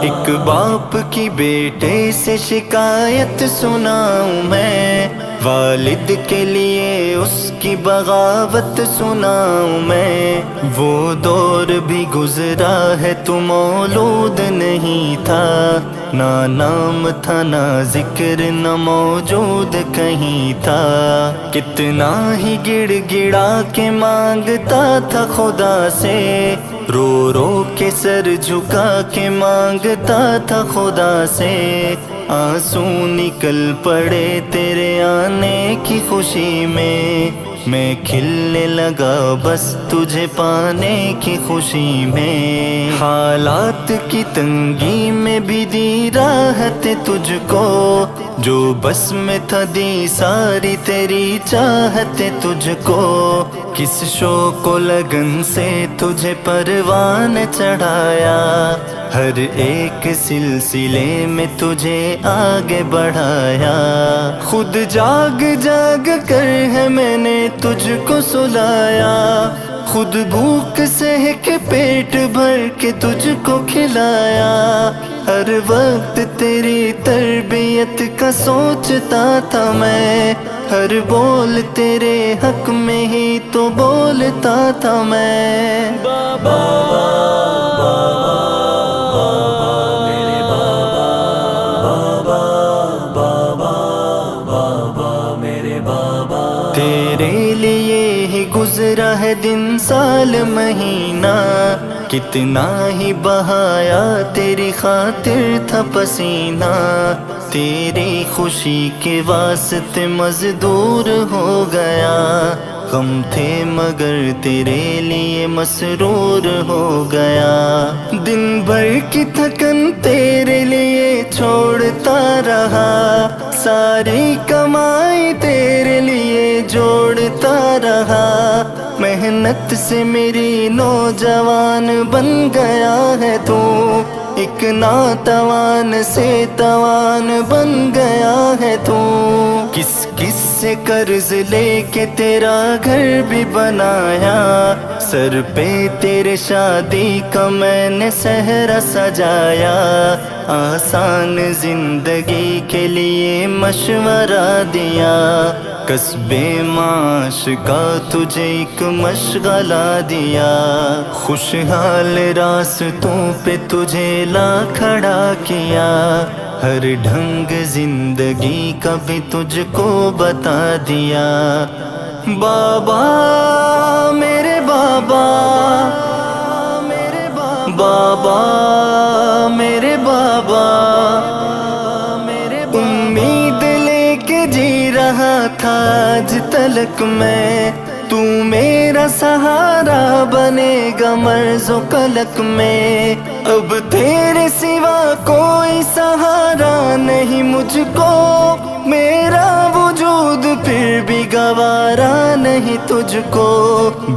ایک باپ کی بیٹے سے شکایت سناؤں میں، والد کے لیے اس کی بغاوت سناؤں میں۔ وہ دور بھی گزرا ہے تو مولود نہیں تھا، نہ نام تھا نہ ذکر نہ موجود کہیں تھا۔ کتنا ہی گڑ گڑا کے مانگتا تھا خدا سے، رو رو کے سر جھکا کے مانگتا تھا خدا سے۔ آنسو نکل پڑے تیرے آنے کی خوشی میں کھلنے لگا بس تجھے پانے کی خوشی میں۔ حالات کی تنگی میں بھی دی راحت تجھ کو، جو بس میں تھا دی ساری تیری چاہت تجھ کو۔ کس شوق و لگن سے تجھے پروان چڑھایا، ہر ایک سلسلے میں تجھے آگے بڑھایا۔ خود جاگ جاگ کر ہے میں نے تجھ کو سلایا، خود بھوک سہ کے پیٹ بھر کے تجھ کو کھلایا۔ ہر وقت تیری تربیت کا سوچتا تھا میں، ہر بول تیرے حق میں ہی تو بولتا تھا میں۔ بابا میرے بابا میرے بابا، تیرے لیے ہی گزرا ہے دن سال مہینہ، کتنا ہی بہایا تیری خاطر تھا پسینہ۔ تیری خوشی کے واسطے مزدور ہو گیا، غم تھے مگر تیرے لیے مسرور ہو گیا۔ دن بھر کی تھکن تیرے لیے چھوڑتا رہا، ساری کمائی تیرے لیے جوڑتا رہا۔ محنت سے میری نوجوان بن گیا ہے تو، ایک ناتوان سے توان بن گیا ہے تو۔ کس کس سے قرض لے کے تیرا گھر بھی بنایا، سر پہ تیرے شادی کا میں نے سہرا سجایا۔ آسان زندگی کے لیے مشورہ دیا، کسب معاش کا تجھے ایک مشغلہ دیا۔ خوشحال راستوں پہ تجھے لا کھڑا کیا، ہر ڈھنگ زندگی کا بھی تجھ کو بتا دیا۔ بابا میرے بابا، بابا میرے بابا، امید لے کے جی رہا تھا آج تلک میں، تو میرا سہارا بنے گا مرز و قلق میں۔ اب تیرے سوا کوئی سہارا نہیں مجھ کو، میرا وجود پھر بھی گوارا نہیں تجھ کو۔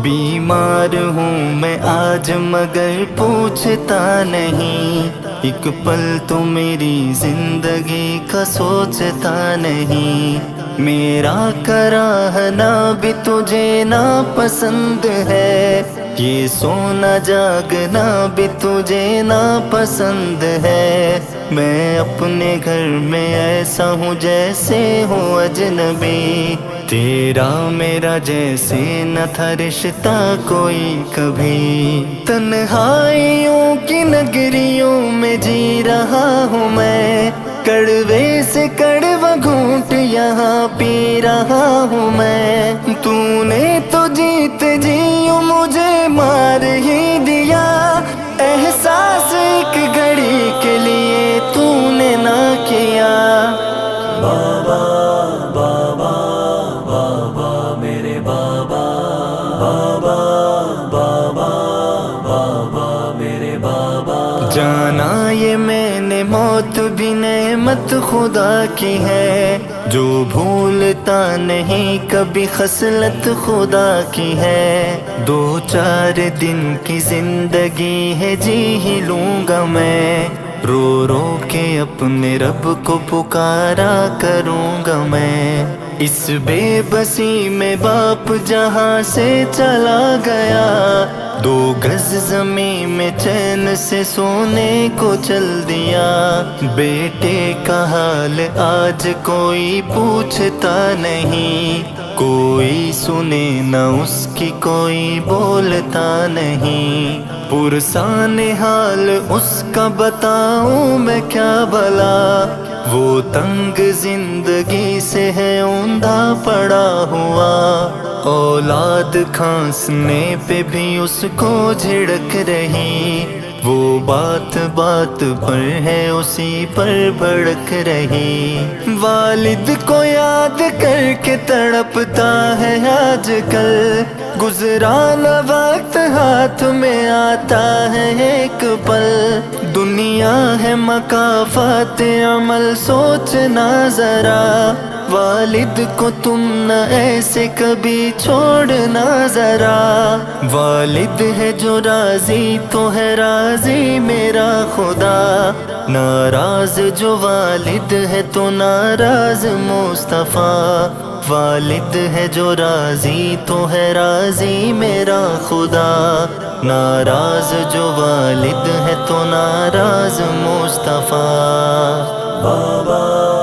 بیمار ہوں میں آج مگر پوچھتا نہیں، ایک پل تو میری زندگی کا سوچتا نہیں۔ میرا کراہنا بھی تجھے ناپسند ہے، یہ سونا جاگنا بھی تجھے ناپسند ہے۔ میں اپنے گھر میں ایسا ہوں جیسے ہوں اجنبی، تیرا میرا جیسے نہ تھا رشتہ کوئی کبھی۔ تنہائیوں کی نگریوں میں جی رہا ہوں میں، کڑوے سے کڑوا گھونٹ یہاں پی رہا ہوں میں۔ تو نے تو جیتے جیوں مجھے مار ہی دیا، احساس ایک گھڑی کے لیے تو نے نہ کیا۔ بابا بابا بابا میرے بابا، بابا بابا بابا میرے بابا۔ جانا یہ میں نے موت بھی نعمت خدا کی ہے، جو بھولتا نہیں کبھی خصلت خدا کی ہے۔ 2-4 دن کی زندگی ہے جی ہی لوں گا میں، رو رو کے اپنے رب کو پکارا کروں گا میں۔ اس بے بسی میں باپ جہاں سے چلا گیا، دو گز زمین میں چین سے سونے کو چل دیا، بیٹے کا حال آج کوئی پوچھتا نہیں، کوئی سنے نہ اس کی کوئی بولتا نہیں، پرسان حال اس کا بتاؤں میں کیا بھلا، وہ تنگ زندگی سے ہے اوندھا پڑا ہوا، اولاد کھانسنے پہ بھی اس کو جھڑک رہی، وہ بات بات پر ہے اسی پر بھڑک رہی، والد کو یاد کر کے تڑپتا ہے آج کل، گزرانا وقت ہاتھ میں آتا ہے ایک پل، دنیا ہے مکافات عمل سوچنا ذرا، والد کو تم نہ ایسے کبھی چھوڑنا ذرا، والد ہے جو راضی تو ہے راضی میرا خدا، ناراض جو والد ہے تو ناراض مصطفیٰ، والد ہے جو راضی تو ہے راضی میرا خدا، ناراض جو والد ہے تو ناراض مصطفیٰ۔ بابا